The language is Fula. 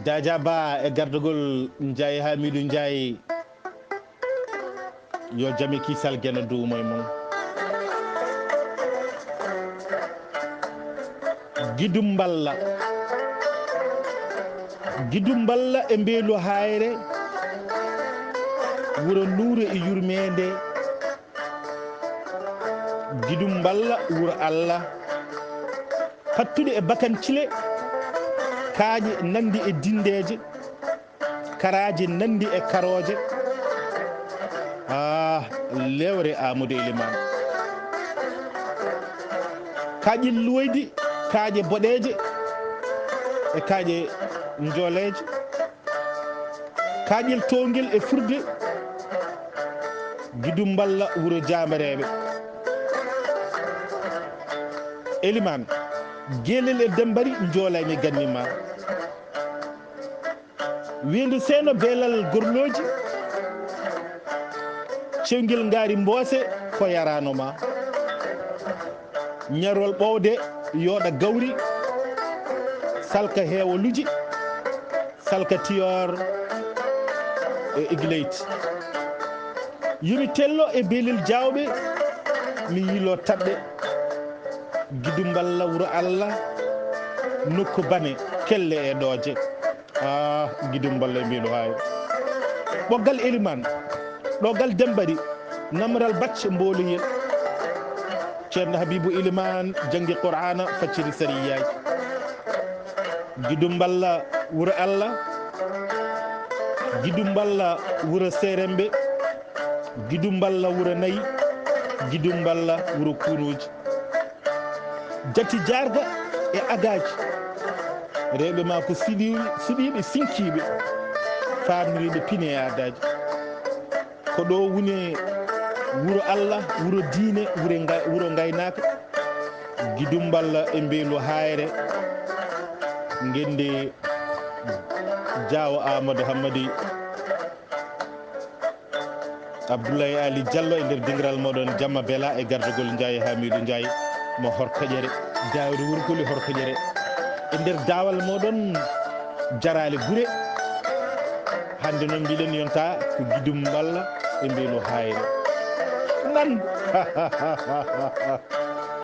Dadia Ba e gardugol Ndiaye Hamidou Ndiaye yo jami kisal gena duumo e mum Gidumballa Gidumballa e Mbeelu Hayre wuro Nuure e Yurmede Gidumballa wuro Allah fattude e Bakancile kaaƴe nandi e dindeje karaje nandi e karoje lewre Amadou Elimaan kaaƴe luwoydi kaaƴe boɗeje e kaaƴe jooleje kaaƴel towngel e furde Gidumballa wuro Jamareɓe Elimaan gelel e dembari joolami gannima Weendu Seeno Beelal Gorloji cewgel ngaari mboose ko yaranoma ñarol ɓowde yooɗa gawri salka heewoluji salka tiyor e igleyti yomi tello e Beelel-Jaawɓe mi yilo taɓɓe Gidumballa wuro Allah nokku bane kelle e ɗooje Gidumballa e Mbeelu Hayre ɓoggal Elimaan ɗogal Dembari namral bacce mbooloyel ceerno Habibou Elimaan janggi Qur'ana facciri sariyaji Gidumballa wuro Allah Gidumballa wuro Serembe Gidumballa wuro Nayi Gidumballa wuro Kuunoji jati jarga e agaji rewɓe ma ko siɗiɓe sinkiɓe famiriɓe pine e adaji ko ɗo woni wuro Allah wuro diine wuro gaynaka Gidumballa e Mbeelu Hayre gende Diawo Amadou Hammadi Abdoulaye Ali Diallo e nder dingiral moɗon Jamma Bela e gardugol Ndiaye Hamidou Ndiaye mo Horkoƴere Daawde Wurkoli Horkoƴere e nder daawal moɗon Jaraale Gure hande noon mbiɗen yonta ko Gidumballa e Mbeelu Hayre nan